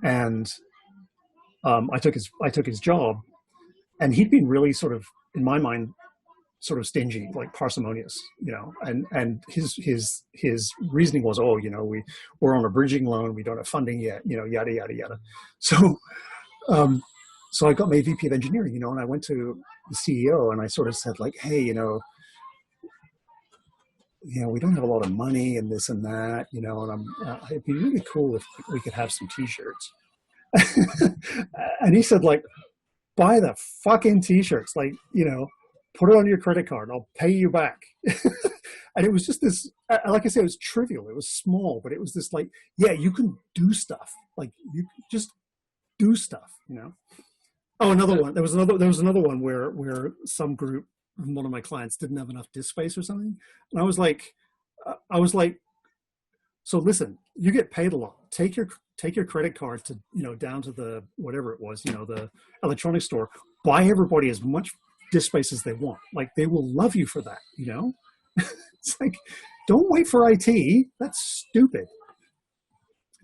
and I took his job, and he'd been really sort of, in my mind, sort of stingy, like parsimonious, and his reasoning was, we're on a bridging loan, we don't have funding yet, yada, yada, yada. So, so I got my VP of engineering, and I went to the CEO and I sort of said, like, hey, we don't have a lot of money and this and that, and it'd be really cool if we could have some t-shirts. And he said, like, buy the fucking t-shirts, like, put it on your credit card, I'll pay you back. And it was just this, like I said, it was trivial, it was small, but it was this, like, yeah, you can do stuff, like, you just do stuff, Oh, another one. There was another one where some group, one of my clients, didn't have enough disk space or something, and I was like, so listen, you get paid a lot. Take your credit card to down to the whatever it was, the electronics store. Buy everybody as much disk space as they want. Like, they will love you for that. It's like, don't wait for IT. That's stupid.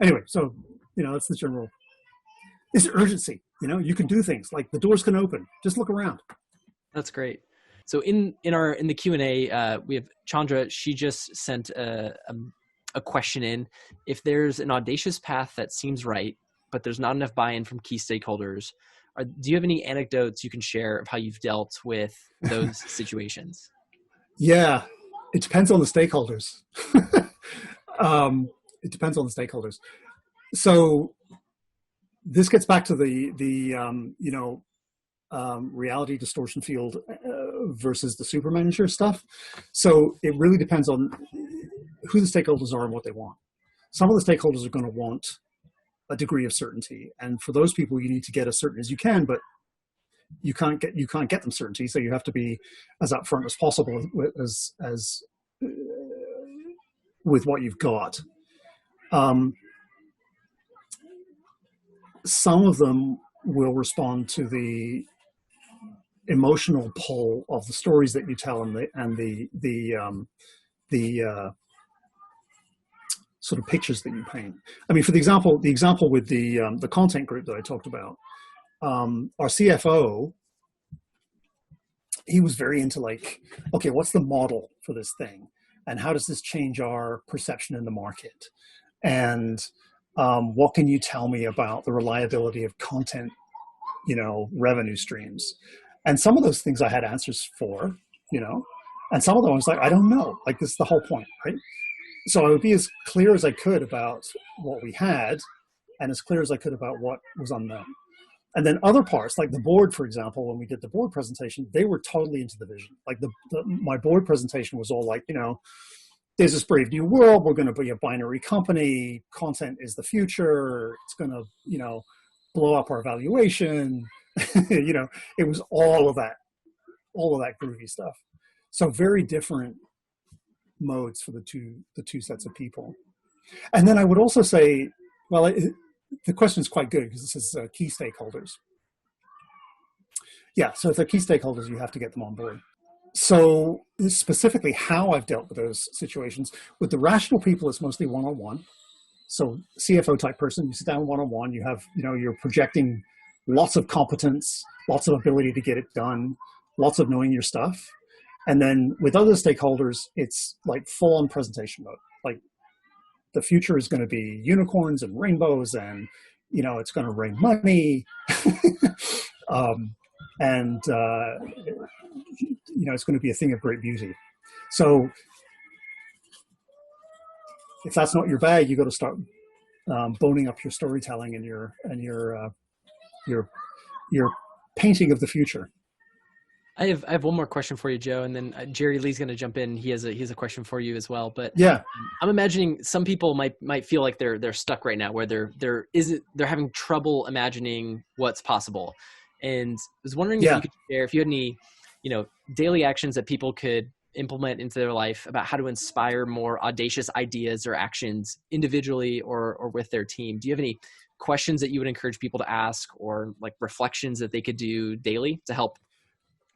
Anyway, so that's the general. It's urgency. You can do things, like the doors can open. Just look around. That's great. So in the Q&A, we have Chandra. She just sent a question in. If there's an audacious path that seems right, but there's not enough buy-in from key stakeholders, do you have any anecdotes you can share of how you've dealt with those situations? Yeah, it depends on the stakeholders. It depends on the stakeholders. So this gets back to the reality distortion field versus the super manager stuff. So it really depends on who the stakeholders are and what they want. Some of the stakeholders are going to want a degree of certainty, and for those people, you need to get as certain as you can, but you can't get them certainty. So you have to be as upfront as possible as with what you've got. Some of them will respond to the emotional pull of the stories that you tell and the sort of pictures that you paint. I mean, for the example with the content group that I talked about, our CFO he was very into like, okay, what's the model for this thing? And how does this change our perception in the market? And what can you tell me about the reliability of content, revenue streams? And some of those things I had answers for, and some of them I was like, I don't know. Like, this is the whole point, right? So I would be as clear as I could about what we had and as clear as I could about what was unknown. And then other parts, like the board, for example, when we did the board presentation, they were totally into the vision. Like my board presentation was all like, there's this brave new world. We're going to be a binary company. Content is the future. It's going to, blow up our valuation. It was all of that groovy stuff. So very different modes for the two sets of people. And then I would also say, well, the question is quite good because this is key stakeholders. Yeah, so if they're key stakeholders, you have to get them on board. So specifically how I've dealt with those situations, with the rational people, it's mostly one-on-one. So CFO type person, you sit down one-on-one, you have, you're projecting lots of competence, lots of ability to get it done, lots of knowing your stuff. And then with other stakeholders, it's like full-on presentation mode. Like the future is going to be unicorns and rainbows and, it's going to rain money. It's going to be a thing of great beauty. So if that's not your bag, you got to start boning up your storytelling and your painting of the future. I have one more question for you, Joe, and then Jerry Lee's going to jump in. He has a question for you as well. But yeah, I'm imagining some people might feel like they're stuck right now, where they're having trouble imagining what's possible. And I was wondering if you could share if you had any, daily actions that people could implement into their life about how to inspire more audacious ideas or actions individually or with their team. Do you have any questions that you would encourage people to ask, or like reflections that they could do daily to help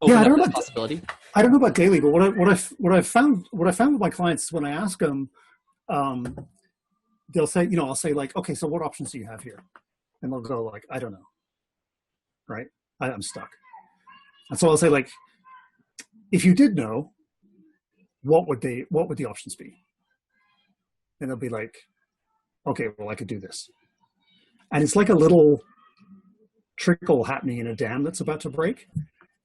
open up that possibility? I don't know about daily, but what I found with my clients is when I ask them, they'll say, I'll say like, okay, so what options do you have here? And they'll go like, I don't know. Right? I'm stuck. And so I'll say like, if you did know, what would the options be? And they'll be like, okay, well, I could do this. And it's like a little trickle happening in a dam that's about to break.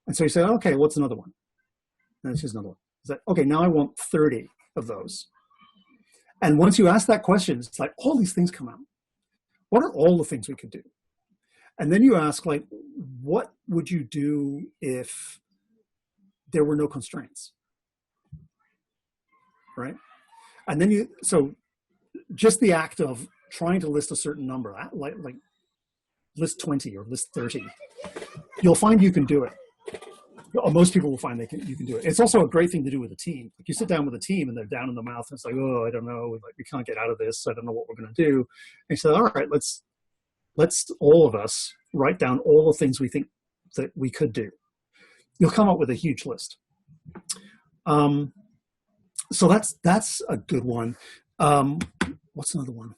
And so you say, okay, what's another one? And it's just another one. It's like, okay, now I want 30 of those. And once you ask that question, it's like all these things come out. What are all the things we could do? And then you ask, like, what would you do if there were no constraints? Right? And then so just the act of trying to list a certain number, like list 20 or list 30, you'll find you can do it. Most people will find you can do it. It's also a great thing to do with a team. Like you sit down with a team and they're down in the mouth and it's like, oh, I don't know, like we can't get out of this. I don't know what we're going to do. And you say, all right, let's all of us write down all the things we think that we could do. You'll come up with a huge list. So that's a good one. What's another one?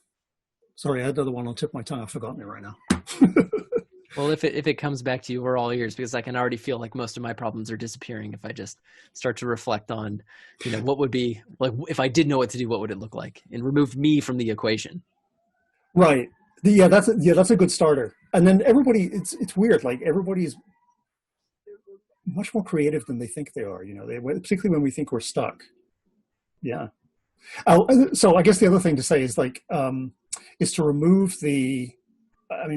Sorry, I had another one on the tip of my tongue. I've forgotten it right now. Well, if it comes back to you, we're all ears, because I can already feel like most of my problems are disappearing if I just start to reflect on, what would be like if I did know what to do, what would it look like, and remove me from the equation. Right. That's a good starter. And then everybody, it's weird. Like everybody's much more creative than they think they are. Particularly when we think we're stuck. Yeah. So I guess the other thing to say is like is to remove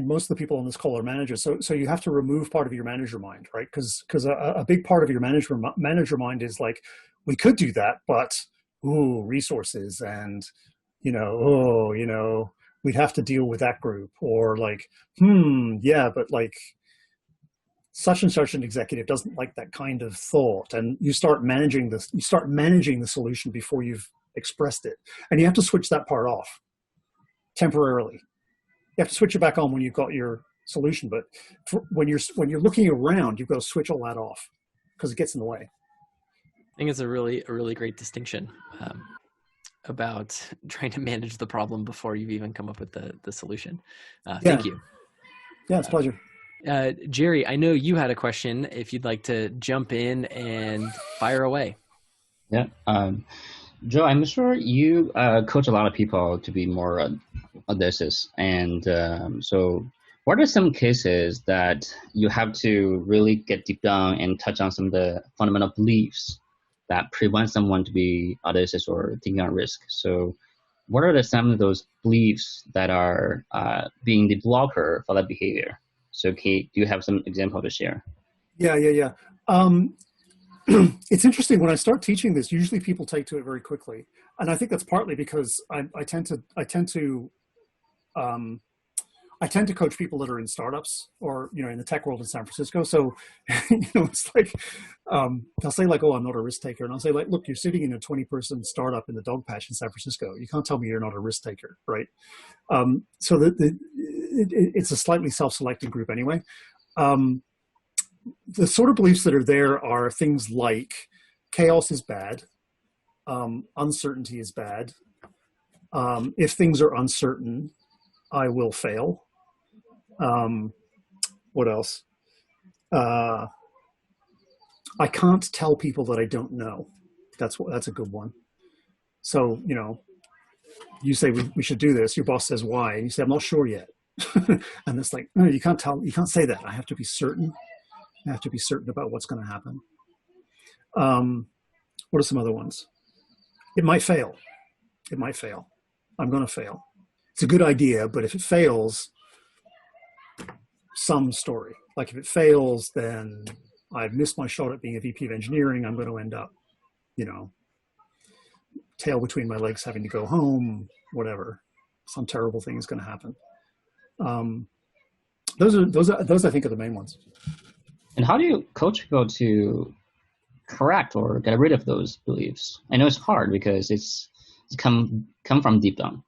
most of the people on this call are managers. So you have to remove part of your manager mind, right? Because a big part of your manager mind is like, we could do that, but resources and we'd have to deal with that group, or like, but like such and such an executive doesn't like that kind of thought. And you start managing the solution before you've expressed it. And you have to switch that part off temporarily. You have to switch it back on when you've got your solution. But when you're looking around, you've got to switch all that off because it gets in the way. I think it's a really great distinction about trying to manage the problem before you've even come up with the solution. Thank you. Yeah, it's a pleasure. Jerry, I know you had a question. If you'd like to jump in and fire away. Yeah. Joe, I'm sure you coach a lot of people to be more audacious. And so what are some cases that you have to really get deep down and touch on some of the fundamental beliefs that prevent someone to be audacious or taking on risk? So what are some of those beliefs that are being the blocker for that behavior? So Kate, do you have some example to share? Yeah. It's interesting when I start teaching this, usually people take to it very quickly. And I think that's partly because I tend to coach people that are in startups or, in the tech world in San Francisco. So, it's like, they'll say like, oh, I'm not a risk taker. And I'll say like, look, you're sitting in a 20-person startup in the dog patch in San Francisco. You can't tell me you're not a risk taker, right? So it's a slightly self-selecting group anyway. The sort of beliefs that are there are things like chaos is bad, uncertainty is bad. If things are uncertain, I will fail. What else? I can't tell people that I don't know. That's a good one. So, you say we should do this. Your boss says why, and you say I'm not sure yet. And it's like, no, you can't say that. I have to be certain. I have to be certain about what's going to happen. What are some other ones? It might fail. I'm going to fail. It's a good idea, but if it fails, some story. Like if it fails, then I've missed my shot at being a VP of engineering. I'm going to end up, tail between my legs, having to go home, whatever. Some terrible thing is going to happen. Those I think are the main ones. And how do you coach people to correct or get rid of those beliefs? I know it's hard because it's come from deep down.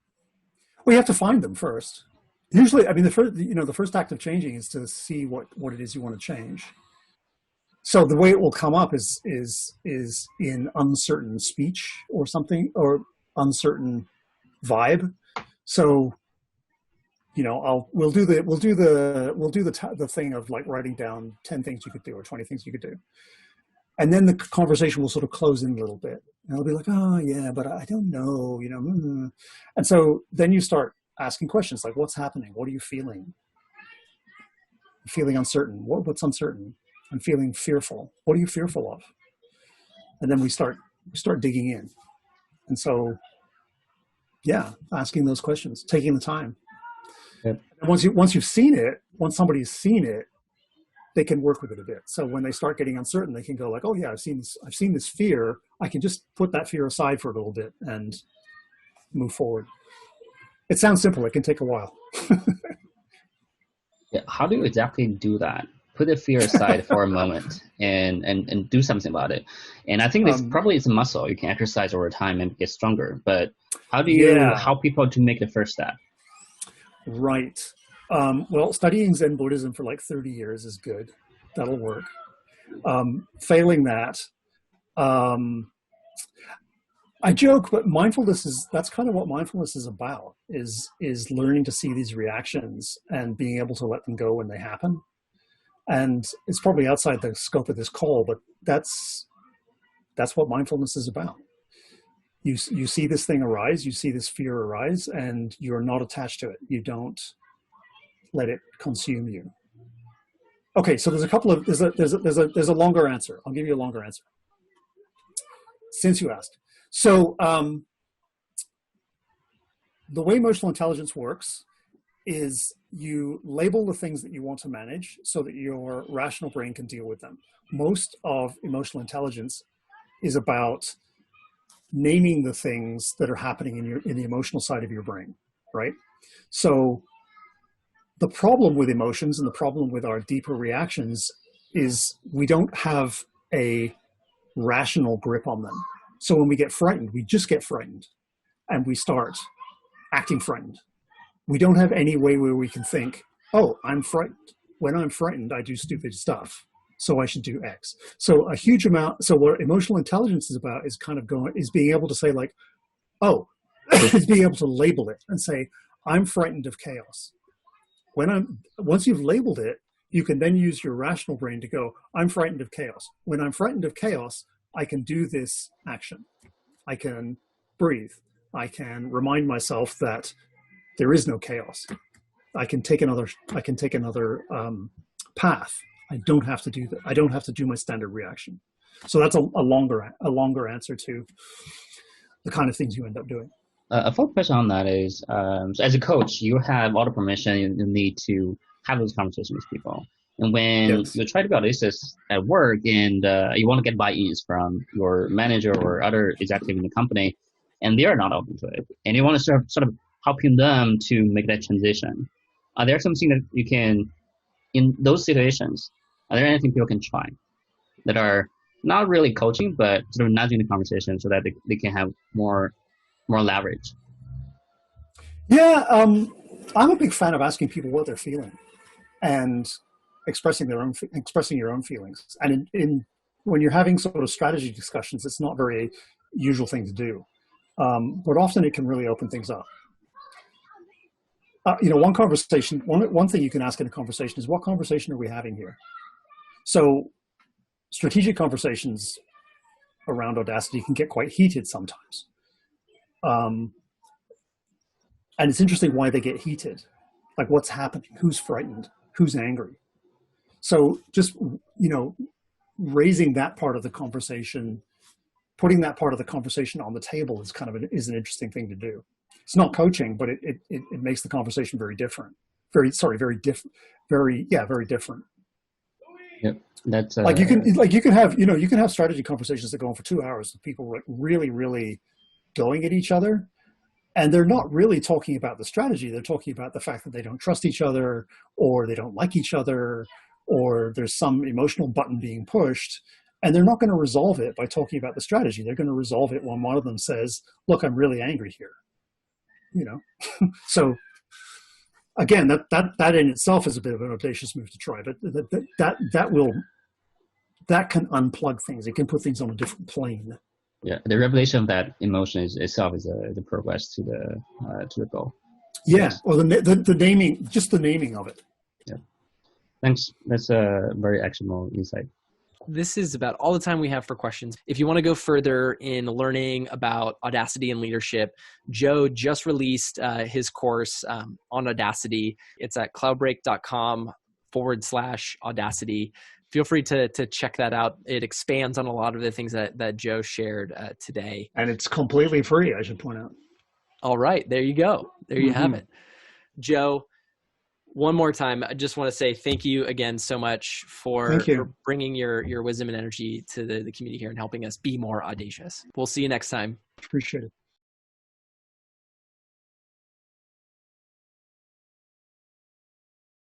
Well, you have to find them first. Usually, I mean, the first act of changing is to see what it is you want to change. So the way it will come up is in uncertain speech or something, or uncertain vibe. So, we'll do the thing of like writing down 10 things you could do or 20 things you could do. And then the conversation will sort of close in a little bit. And it'll be like, oh yeah, but I don't know, And so then you start asking questions like, what's happening? What are you feeling? I'm feeling uncertain. What's uncertain? I'm feeling fearful. What are you fearful of? And then we start digging in. And so, yeah, asking those questions, taking the time. Yep. And once you've seen it, once somebody's seen it, they can work with it a bit. So when they start getting uncertain, they can go like, oh yeah, I've seen this fear. I can just put that fear aside for a little bit and move forward. It sounds simple. It can take a while. Yeah, how do you exactly do that? Put the fear aside for a moment and do something about it. And I think this probably is a muscle you can exercise over time and get stronger. But how do you help people to make the first step? Right. Well, studying Zen Buddhism for like 30 years is good. That'll work. Failing that, I joke, but that's kind of what mindfulness is about, is learning to see these reactions and being able to let them go when they happen. And it's probably outside the scope of this call, but that's what mindfulness is about. You see this thing arise, you see this fear arise, and you're not attached to it. You don't let it consume you. Okay, so there's a longer answer. I'll give you a longer answer, since you asked. So the way emotional intelligence works is you label the things that you want to manage so that your rational brain can deal with them. Most of emotional intelligence is about naming the things that are happening in the emotional side of your brain, right? So the problem with emotions and the problem with our deeper reactions is we don't have a rational grip on them. So when we get frightened, we just get frightened and we start acting frightened. We don't have any way where we can think, oh, I'm frightened. When I'm frightened, I do stupid stuff, so I should do X. So a huge amount, so what emotional intelligence is about is being able to say like, oh, is being able to label it and say, I'm frightened of chaos. Once you've labeled it, you can then use your rational brain to go, I'm frightened of chaos. When I'm frightened of chaos, I can do this action. I can breathe. I can remind myself that there is no chaos. I can take another path. I don't have to do that. I don't have to do my standard reaction. So that's a longer answer to the kind of things you end up doing. A follow-up question on that is, so as a coach, you have all the permission you need to have those conversations with people. And when you try to be audacious at work and you want to get buy-ins from your manager or other executive in the company, and they are not open to it, and you want to sort of helping them to make that transition, are there something that you can, in those situations, are there anything people can try that are not really coaching, but sort of nudging the conversation so that they can have more leverage? Yeah, I'm a big fan of asking people what they're feeling and expressing your own feelings. And when you're having sort of strategy discussions, it's not a very usual thing to do, but often it can really open things up. One thing you can ask in a conversation is, what conversation are we having here? So strategic conversations around Audacity can get quite heated sometimes. And it's interesting why they get heated. Like, what's happening? Who's frightened? Who's angry? So just, raising that part of the conversation, putting that part of the conversation on the table is is an interesting thing to do. It's not coaching, but it makes the conversation very different. Very different. Yep. That's you can have strategy conversations that go on for 2 hours with people really, really going at each other. And they're not really talking about the strategy. They're talking about the fact that they don't trust each other, or they don't like each other, or there's some emotional button being pushed. And they're not going to resolve it by talking about the strategy. They're going to resolve it when one of them says, look, I'm really angry here. So again, that in itself is a bit of an audacious move to try, but that can unplug things. It can put things on a different plane. Yeah, the revelation of that emotion itself is the progress to the goal. Yeah, or the naming, just the naming of it. Yeah, thanks. That's a very actionable insight. This is about all the time we have for questions. If you want to go further in learning about Audacity and leadership, Joe just released his course on Audacity. It's at cloudbreak.com/Audacity. Feel free to check that out. It expands on a lot of the things that Joe shared today. And it's completely free, I should point out. All right, there you go. There you have it. Joe, one more time, I just want to say thank you again so much for bringing your wisdom and energy to the community here and helping us be more audacious. We'll see you next time. Appreciate it.